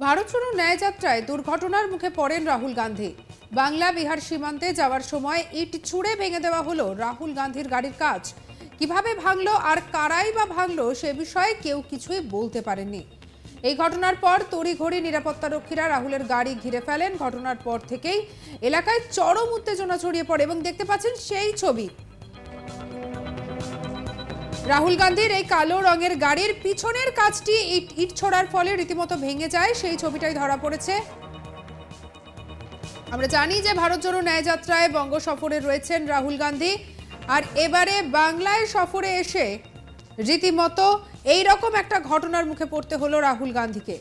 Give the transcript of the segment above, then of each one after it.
ভারত ছাড়ো ন্যায় যাত্রায় দুর্ঘটনার মুখে পড়েন রাহুল গান্ধী। বাংলা বিহার সীমান্তে যাওয়ার সময় ইট ছুঁড়ে ভেঙে দেওয়া হলো রাহুল গান্ধীর গাড়ির কাঁচ। কিভাবে ভাঙলো আর কারাই বা ভাঙলো সে বিষয়ে কেউ কিছুই বলতে পারেননি। এই ঘটনার পর তড়িঘড়ি নিরাপত্তারক্ষীরা রাহুলের গাড়ি ঘিরে ফেলেন। ঘটনার পর থেকেই এলাকায় চরম উত্তেজনা ছড়িয়ে পড়ে এবং দেখতে পাচ্ছেন সেই ছবি। রাহুল গান্ধীর এই কালো রঙের গাড়ির পিছনের কাঁচটি ইট ছোড়ার ফলে রীতিমতো ভেঙে যায়, সেই ছবিটাই ধরা পড়েছে। আমরা জানি যে ভারত জোড়ো ন্যায় যাত্রায় বঙ্গ সফরে রয়েছেন রাহুল গান্ধী, আর এবারে বাংলায় সফরে এসে রীতিমতো এইরকম একটা ঘটনার মুখে পড়তে হলো রাহুল গান্ধীকে।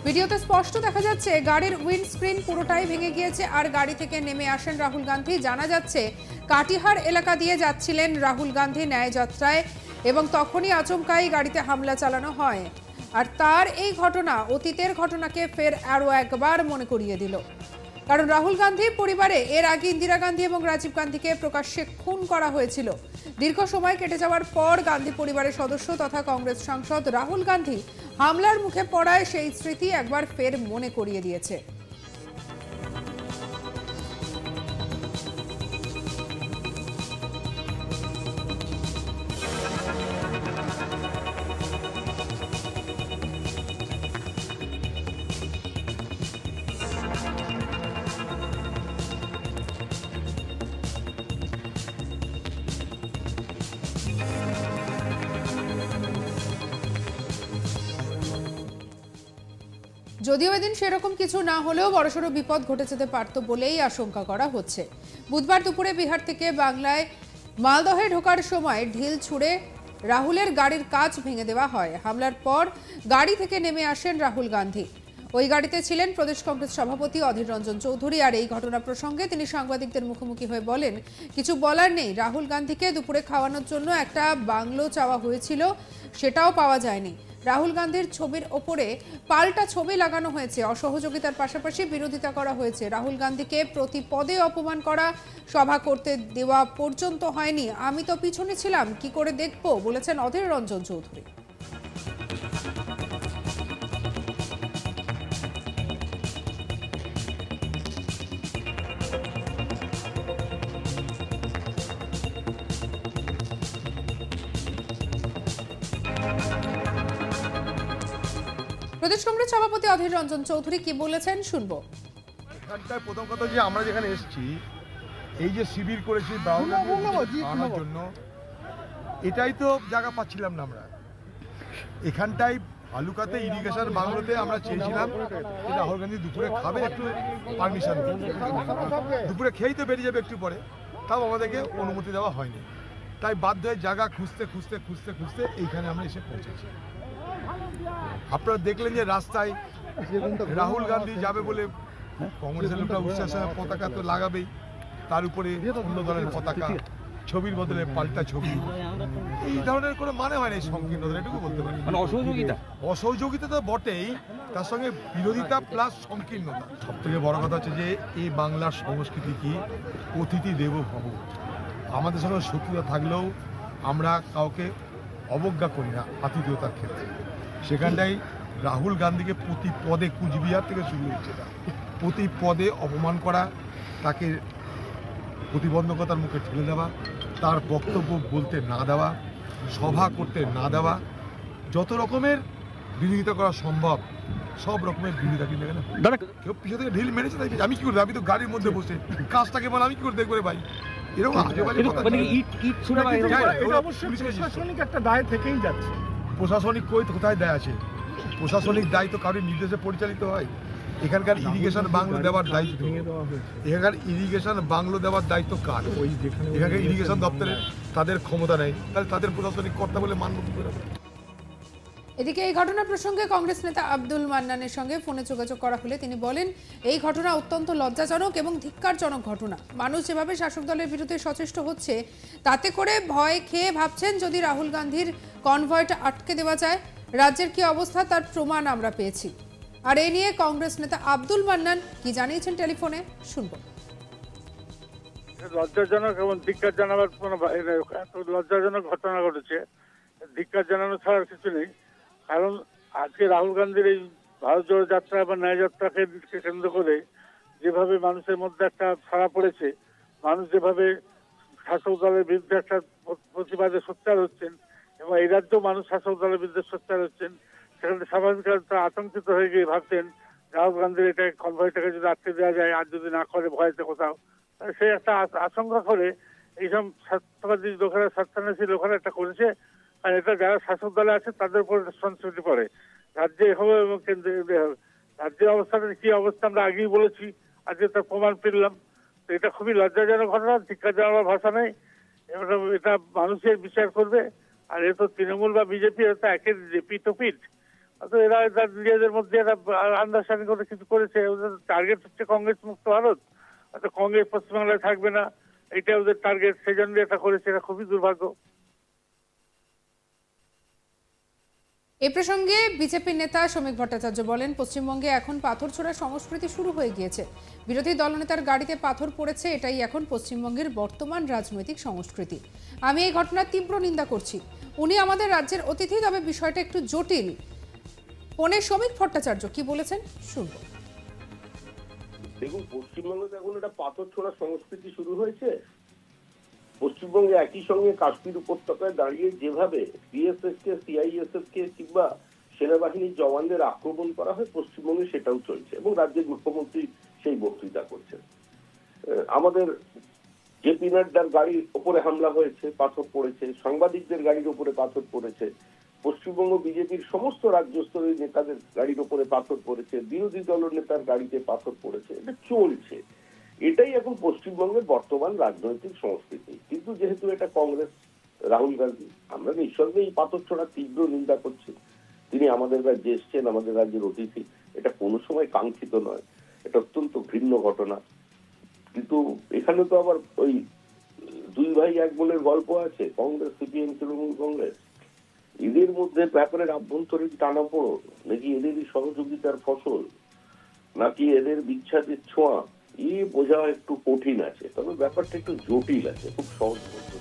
ভিডিওতে স্পষ্ট দেখা যাচ্ছে গাড়ির উইন্ডস্ক্রিন পুরোটাই ভেঙে গিয়েছে আর গাড়ি থেকে নেমে আসেন রাহুল গান্ধী। জানা যাচ্ছে কাটিহার এলাকা দিয়ে যাচ্ছিলেন রাহুল গান্ধী ন্যায় যাত্রায় এবং তখনই আচমকাই গাড়িতে হামলা চালানো হয়। আর তার এই ঘটনা অতীতের ঘটনাকে ফের আরও একবার মনে করিয়ে দিল। কারণ রাহুল গান্ধীর পরিবারে এর আগে ইন্দিরা গান্ধী এবং রাজীব গান্ধীকে প্রকাশ্যে খুন করা হয়েছিল। দীর্ঘ সময় কেটে যাওয়ার পর গান্ধী পরিবারের সদস্য তথা কংগ্রেস সাংসদ রাহুল গান্ধী হামলার মুখে পড়ায় সেই স্মৃতি একবার ফের মনে করিয়ে দিয়েছে। যদিও এদিন সেরকম কিছু না হলেও বড়সড় বিপদ ঘটে যেতে পারত বলেই আশঙ্কা করা হচ্ছে। বুধবার দুপুরে বিহার থেকে বাংলায় মালদহে ঢোকার সময় ঢিল ছুঁড়ে রাহুলের গাড়ির কাঁচ ভেঙে দেওয়া হয়। হামলার পর গাড়ি থেকে নেমে আসেন রাহুল গান্ধী। ওই গাড়িতে ছিলেন প্রদেশ কংগ্রেস সভাপতি অধীর রঞ্জন চৌধুরী। আর এই ঘটনা প্রসঙ্গে তিনি সাংবাদিকদের মুখোমুখি হয়ে বলেন, কিছু বলার নেই। রাহুল গান্ধীকে দুপুরে খাওয়ানোর জন্য একটা বাংলো চাওয়া হয়েছিল, সেটাও পাওয়া যায়নি। রাহুল গান্ধীর ছবির ওপরে পাল্টা ছবি লাগানো হয়েছে। অসহযোগিতার পাশাপাশি বিরোধিতা করা হয়েছে। রাহুল গান্ধীকে প্রতি পদে অপমান করা, সভা করতে দেওয়া পর্যন্ত হয়নি। আমি তো পিছনে ছিলাম, কি করে দেখবো, বলেছেন অধীর রঞ্জন চৌধুরী। প্রদেশ কংগ্রেস সভাপতি অধীর রঞ্জন চৌধুরী কি বলেছেন শুনবো। এখানটায় প্রথম কথা যে আমরা যেখানে এসেছি, এই যে শিবির করেছি আনার জন্য, এটাই তো জায়গা পাচ্ছিলাম না আমরা। এখানটায় ভালুকাতে ইরিগেশন বাংলোতে আমরা চেয়েছিলাম রাহুল গান্ধী দুপুরে খাবে, একটু পারমিশন, দুপুরে খেয়েই তো বেরিয়ে যাবে একটু পরে, তাও আমাদেরকে অনুমতি দেওয়া হয়নি। তাই বাধ্য হয়ে জায়গা খুঁজতে খুঁজতে খুঁজতে খুঁজতে এইখানে আমরা এসে পৌঁছেছি। আপনারা দেখলেন যে রাস্তায় রাহুল গান্ধী যাবে বলে কংগ্রেসের লোকরা উচ্ছ্বাসের পতাকা তো লাগাবেই, তার উপরে অন্য দলের পতাকা, ছবির বদলে পাল্টা ছবি। এই ধরনের কোনো মানে হয় না এই সংকীর্ণতা, এটুকু বলতে পারি। মানে অসহযোগিতা তো বটেই, তার সঙ্গে বিরোধিতা প্লাস সংকীর্ণতা। সব থেকে বড় কথা হচ্ছে যে এই বাংলার সংস্কৃতি কি অতিথি দেব ভব। আমাদের সঙ্গে শত্রুতা থাকলেও আমরা কাউকে অবজ্ঞা করি না আতিথেয়তার ক্ষেত্রে। সেখানটাই রাহুল গান্ধীকে প্রতি পদে, কুচবিহার থেকে শুরু হয়েছে, প্রতি পদে অপমান করা, তাকে প্রতিবন্ধকতার মুখে ঠেলে দেওয়া, তার বক্তব্য বলতে না দেওয়া, সভা করতে না দেওয়া, যত রকমের বিরোধিতা করা সম্ভব সব রকমের বিরোধিতা। কিন্তু এখানে কেউ পিছনে থেকে ঢিল মেরেছে, তাই আমি কি করবো? আমি তো গাড়ির মধ্যে বসে কাজটাকে বলে আমি কি করে দেখবো রে ভাই? এরকম প্রশাসনিক একটা দায় থেকেই যাচ্ছে। প্রশাসনিক কোথায় দায় আছে? প্রশাসনিক দায়িত্ব কারোর নির্দেশে পরিচালিত হয়? এখানকার ইরিগেশন বাংলো দেওয়ার দায়িত্ব, এখানকার ইরিগেশন বাংলো দেওয়ার দায়িত্ব কার? এখানকার ইরিগেশন দপ্তরের তাদের ক্ষমতা নেই, তাহলে তাদের প্রশাসনিক কর্তা বলে মানব কি করে? এদিকে এই ঘটনা প্রসঙ্গে কংগ্রেস নেতা আব্দুল মান্নানের সঙ্গে ফোনে যোগাযোগ করা হলে তিনি বলেন, এই ঘটনা অত্যন্ত লজ্জাজনক এবং ধিক্কারজনক ঘটনা। মানুষ যেভাবে শাসক দলের বিরুদ্ধে সচেষ্ট হচ্ছে, তাতে করে ভয় খেয়ে ভাবছেন যদি রাহুল গান্ধীর কনভয়টা আটকে দেওয়া যায়। রাজ্যের কি অবস্থা তার প্রমাণ আমরা পেয়েছি। আর এই নিয়ে কংগ্রেস নেতা আব্দুল মান্নান কি জানিয়েছেন টেলিফোনে শুনবো। লজ্জাজনক এবং ধিক্কার জানাবার কোনো লজ্জাজনক ঘটনা ঘটেছে। ধিক্কার জানানো ছাড়ার কিছু নেই। কারণ আজকে রাহুল গান্ধীর এই ভারত জোড়ো যাত্রা বা ন্যায় যাত্রাকে কেন্দ্র করে যেভাবে মানুষের মধ্যে একটা সাড়া পড়েছে, মানুষ যেভাবে শাসক দলের বিরুদ্ধে একটা প্রতিবাদে সোচ্চার হচ্ছেন এবং এই রাজ্যেও মানুষ শাসক দলের বিরুদ্ধে সোচ্চার হচ্ছেন, সেখানে স্বাভাবিকভাবে তারা আতঙ্কিত হয়ে গিয়ে ভাবতেন রাহুল গান্ধীর এটা কনভয়টাকে যদি আটকে দেওয়া যায় আর যদি না করে ভয়েতে কোথাও, সে একটা আশঙ্কা করে এইসব স্বার্থবাদী লোকেরা, স্বার্থান্বেষী লোকেরা এটা করেছে। আর এটা যারা শাসক দলে আছে তাদের উপর রেসপন্সিবিলিটি পড়ে, রাজ্যে হবে এবং কেন্দ্রে হবে। রাজ্যের অবস্থাটা কি অবস্থা আমরা আগেই বলেছি, আজকে তার প্রমাণ পেলাম। তো এটা খুবই লজ্জাজনক ঘটনা, ধিক্কার জানাবার ভাষা নেই। এটা মানুষের বিচার করবে। আর এ তো তৃণমূল বা বিজেপি, এটা একের পিঠ ও পিঠ। তো এরা নিজেদের মধ্যে এরা আন্ডারস্ট্যান্ডিং করে কিছু করেছে। ওদের টার্গেট হচ্ছে কংগ্রেস মুক্ত ভারত। কংগ্রেস পশ্চিমবাংলায় থাকবে না, এটা ওদের টার্গেট, সেই জন্য এটা করেছে। এটা খুবই দুর্ভাগ্য। এ প্রসঙ্গে বিজেপির নেতা শ্রমিক ভট্টাচার্য বলেন, পশ্চিমবঙ্গে এখন পাথর ছোড়ার সংস্কৃতি শুরু হয়ে গিয়েছে। বিরোধী দলনেতার গাড়িতে পাথর পড়েছে, এটাই এখন পশ্চিমবঙ্গের বর্তমান রাজনৈতিক সংস্কৃতি। আমি এই ঘটনার তীব্র নিন্দা করছি। উনি আমাদের রাজ্যের অতিথি, তবে বিষয়টা একটু জটিল। পনে শ্রমিক ভট্টাচার্য কি বলেছেন শুনবো। দেখুন, পশ্চিমবঙ্গে এখন একটা পাথর ছোড়ার সংস্কৃতি শুরু হয়েছে। পশ্চিমবঙ্গে একই সঙ্গে কাশ্মীর উপত্যকায় দাঁড়িয়ে যেভাবে বিএসএফ কে, সিআইএসএফ কে কিংবা সেনাবাহিনীর জওয়ানদের আক্রমণ করা হয়, পশ্চিমবঙ্গে সেটাও চলছে এবং রাজ্যের মুখ্যমন্ত্রী সেই বক্তৃতা করছেন। আমাদের জেপি নাড্ডার গাড়ির উপরে হামলা হয়েছে, পাথর পড়েছে, সাংবাদিকদের গাড়ির উপরে পাথর পড়েছে, পশ্চিমবঙ্গ বিজেপির সমস্ত রাজ্য স্তরের নেতাদের গাড়ির উপরে পাথর পড়েছে, বিরোধী দলের নেতার গাড়িতে পাথর পড়েছে। এটা চলছে, এটাই এখন পশ্চিমবঙ্গের বর্তমান রাজনৈতিক সংস্কৃতি। কিন্তু যেহেতু এটা কংগ্রেস, রাহুল গান্ধী, আমরা নিঃসন্দেহে এই পাথর ছোড়ার তীব্র নিন্দা করছি। তিনি আমাদের রাজ্যে এসছেন, আমাদের রাজ্যের অতিথি, এটা কোনো সময় কাঙ্ক্ষিত নয়, এটা অত্যন্ত ঘৃণ্য ঘটনা। কিন্তু এখানে তো আবার ওই দুই ভাই এক বোনের গল্প আছে, কংগ্রেস, সিপিএম, তৃণমূল কংগ্রেস। এদের মধ্যে ব্যাপারের আভ্যন্তরীণ টানাপোড়েন, নাকি এদেরই সহযোগিতার ফসল, নাকি এদের বিচ্ছেদের ছোঁয়া, বোঝা একটু কঠিন আছে। তবে ব্যাপারটা একটু জটিল আছে, খুব সহজ বলতে।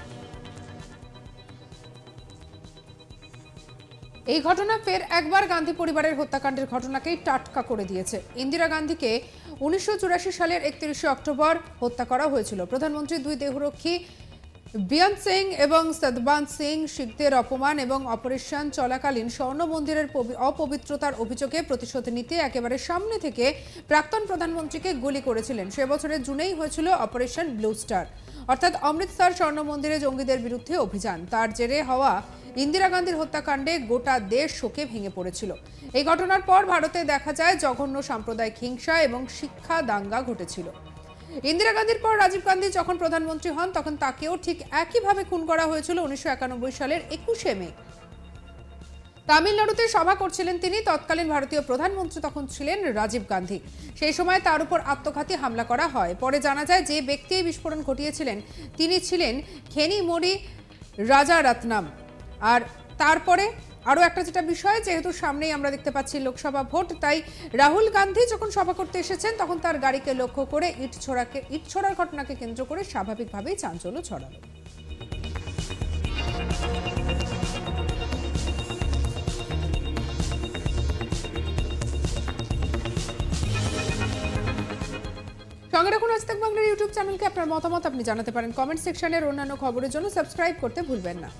এই ঘটনা ফের একবার গান্ধী পরিবারের হত্যাকাণ্ডের ঘটনাকেই টাটকা করে দিয়েছে। ইন্দিরা গান্ধীকে 1984 সালের 31 অক্টোবর হত্যা করা হয়েছিল। প্রধানমন্ত্রী দুই দেহরক্ষী বিয়ান সিং এবং সদবান সিং শিখদের অপমান এবং অপারেশন চলাকালীন স্বর্ণ মন্দিরের অপবিত্রতার অভিযোগে প্রতিশোধ নিতে একেবারে সামনে থেকে প্রাক্তন প্রধানমন্ত্রীকে গুলি করেছিলেন। সে বছরের জুনেই হয়েছিল অপারেশন ব্লু স্টার, অর্থাৎ অমৃতসর স্বর্ণ মন্দিরে জঙ্গিদের বিরুদ্ধে অভিযান। তার জেরে হওয়া ইন্দিরা গান্ধীর হত্যাকাণ্ডে গোটা দেশ শোকে ভেঙে পড়েছিল। এই ঘটনার পর ভারতে দেখা যায় জঘন্য সাম্প্রদায়িক হিংসা এবং শিক্ষা দাঙ্গা ঘটেছিল। ইন্দিরা গান্ধীর পর রাজীব গান্ধী যখন প্রধানমন্ত্রী হন, তখন তাকেও ঠিক একইভাবে খুন করা হয়েছিল 1991 সালের 21শে মে। তামিলনাড়ুতে সভা করছিলেন তিনি। তৎকালীন ভারতীয় প্রধানমন্ত্রী তখন ছিলেন রাজীব গান্ধী। সেই সময় তার উপর আত্মঘাতী হামলা করা হয়। পরে জানা যায় যে ব্যক্তি এই বিস্ফোরণ ঘটিয়েছিলেন তিনি ছিলেন খেনিমোড়ি রাজারত্নম। আর তারপরে আরও একটা যেটা বিষয়, যেহেতু সামনেই আমরা দেখতে পাচ্ছি লোকসভা ভোট, তাই রাহুল গান্ধী যখন সভা করতে এসেছেন তখন তার গাড়িকে লক্ষ্য করে ইট ছোড়ার ঘটনাকে কেন্দ্র করে স্বাভাবিকভাবেই চাঞ্চল্য ছড়ালো। সঙ্গে রাখুন আজ তাক বাংলার ইউটিউব চ্যানেলকে। আপনার মতামত আপনি জানাতে পারেন কমেন্ট সেকশনের। অন্যান্য খবরের জন্য সাবস্ক্রাইব করতে ভুলবেন না।